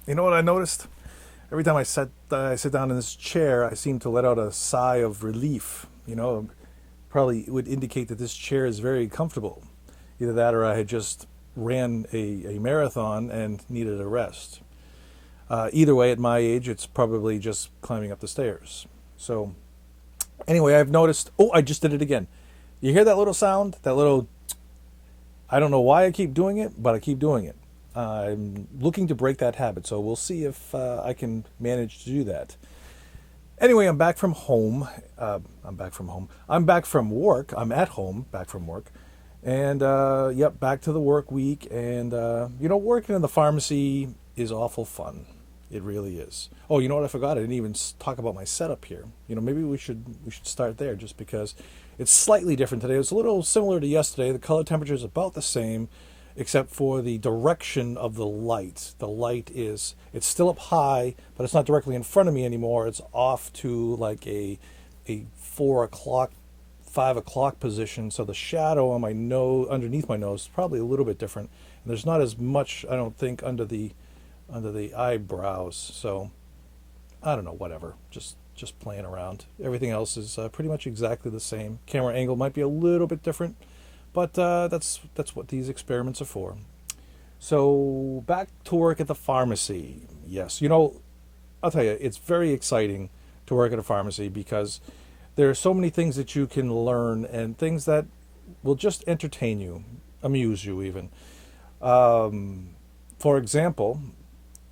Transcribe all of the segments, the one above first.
You know what I noticed? Every time I sit down in this chair, I seem to let out a sigh of relief. Probably would indicate that this chair is very comfortable. Either that or I had just ran a marathon and needed a rest. Either way, at my age, it's probably just climbing up the stairs. So, anyway, I've noticed. Oh, I just did it again. You hear that little sound? That little. I don't know why I keep doing it, but I keep doing it. I'm looking to break that habit, so we'll see if I can manage to do that. Anyway, I'm back from home. I'm back from work. I'm at home, back from work. And, yep, back to the work week. And, working in the pharmacy is awful fun. It really is. Oh, you know what I forgot? I didn't even talk about my setup here. Maybe we should start there just because it's slightly different today. It's a little similar to yesterday. The color temperature is about the same, except for the direction of the light. The light it's still up high, but it's not directly in front of me anymore. It's off to like a 4 o'clock, 5 o'clock position. So the shadow on my nose, underneath my nose, is probably a little bit different. And there's not as much, I don't think, under the eyebrows. So I don't know, whatever. Just playing around. Everything else is pretty much exactly the same. Camera angle might be a little bit different. But that's what these experiments are for. So back to work at the pharmacy. Yes, I'll tell you, it's very exciting to work at a pharmacy because there are so many things that you can learn and things that will just entertain you, amuse you even. For example,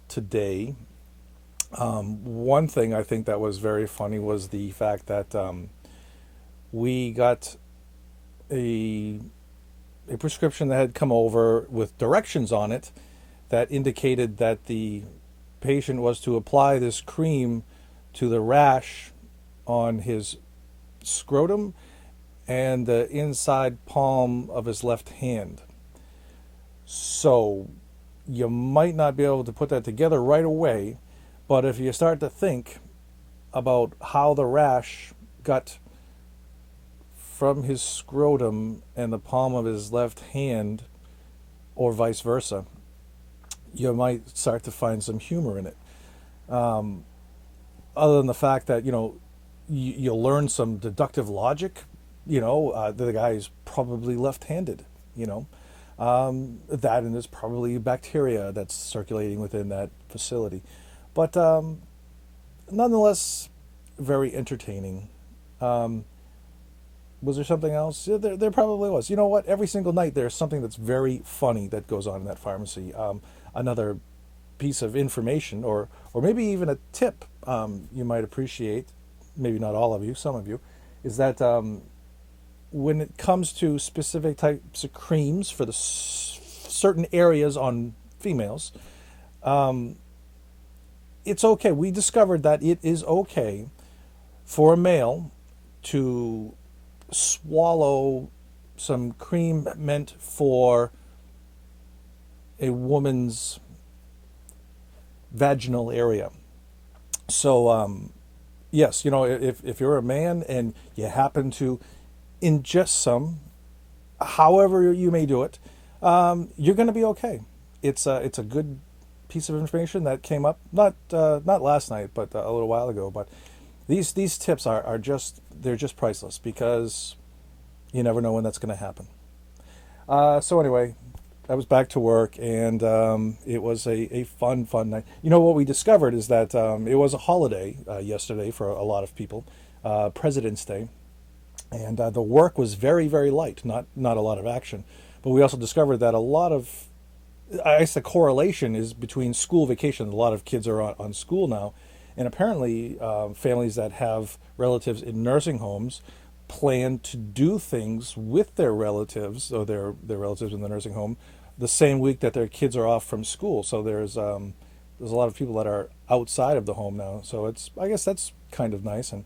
today, one thing I think that was very funny was the fact that we got a prescription that had come over with directions on it that indicated that the patient was to apply this cream to the rash on his scrotum and the inside palm of his left hand. So you might not be able to put that together right away, but if you start to think about how the rash got from his scrotum and the palm of his left hand, or vice versa, you might start to find some humor in it. Other than the fact that, you'll learn some deductive logic, the guy is probably left-handed, that and there's probably bacteria that's circulating within that facility. But nonetheless, very entertaining. Was there something else? Yeah, there probably was. You know what? Every single night there's something that's very funny that goes on in that pharmacy. Another piece of information or maybe even a tip you might appreciate, maybe not all of you, some of you, is that when it comes to specific types of creams for the certain areas on females, it's okay. We discovered that it is okay for a male to swallow some cream meant for a woman's vaginal area. So, yes, if you're a man and you happen to ingest some, however you may do it, you're going to be okay. It's a good piece of information that came up not last night, but a little while ago. But these tips are just priceless because you never know when that's going to happen. So anyway, I was back to work and it was a fun night. What we discovered is that it was a holiday yesterday for a lot of people, President's Day, and the work was very, very light, not a lot of action. But we also discovered that I guess the correlation is between school vacation. A lot of kids are on school now, and apparently families that have relatives in nursing homes plan to do things with their relatives or their relatives in the nursing home the same week that their kids are off from school. So there's a lot of people that are outside of the home now. So I guess that's kind of nice. And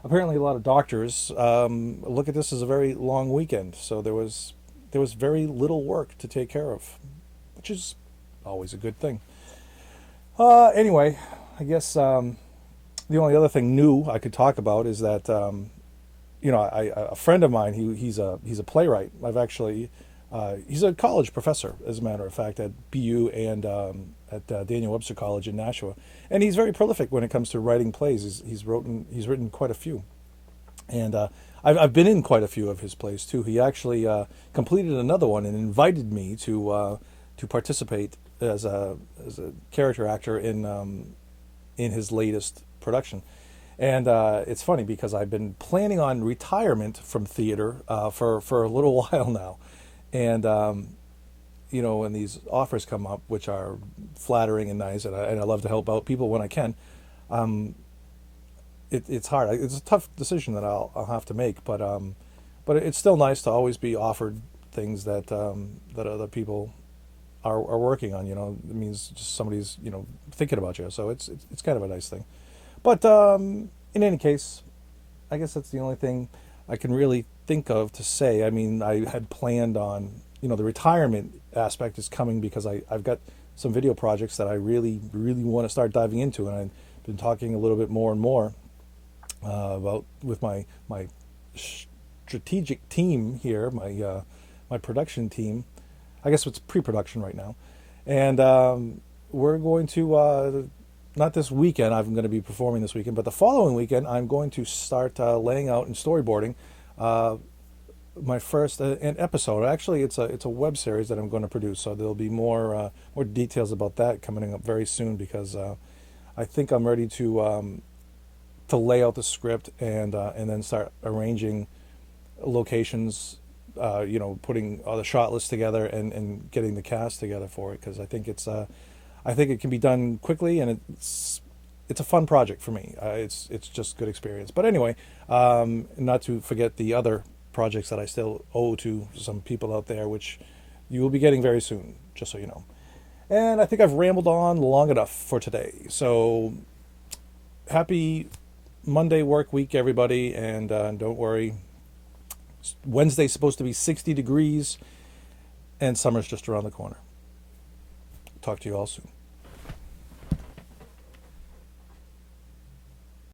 apparently a lot of doctors look at this as a very long weekend. So there was very little work to take care of, which is always a good thing. Anyway, I guess the only other thing new I could talk about is that a friend of mine, he's a playwright. I've actually He's a college professor, as a matter of fact, at BU and at Daniel Webster College in Nashua, and he's very prolific when it comes to writing plays. He's written quite a few, and I've been in quite a few of his plays too. He actually completed another one and invited me to participate as a character actor in his latest production. And it's funny because I've been planning on retirement from theater for a little while now, and when these offers come up, which are flattering and nice, and I love to help out people when I can, it's hard. It's a tough decision that I'll have to make, but it's still nice to always be offered things that other people are working on. It means just somebody's thinking about you, so it's kind of a nice thing. But in any case, I guess that's the only thing I can really think of to say. I mean, I had planned on, the retirement aspect is coming because I've got some video projects that I really, really want to start diving into, and I've been talking a little bit more and more about with my strategic team here, my production team. I guess it's pre-production right now, and we're going to. Not this weekend, I'm going to be performing this weekend, but the following weekend, I'm going to start laying out and storyboarding my first an episode. Actually, it's a web series that I'm going to produce, so there'll be more details about that coming up very soon, because I think I'm ready to lay out the script and then start arranging locations, putting all the shot lists together and getting the cast together for it, because I think it can be done quickly, and it's a fun project for me. It's just good experience. But anyway, not to forget the other projects that I still owe to some people out there, which you will be getting very soon, just so you know. And I think I've rambled on long enough for today. So happy Monday work week, everybody, and don't worry. Wednesday's supposed to be 60 degrees, and summer's just around the corner. Talk to you all soon.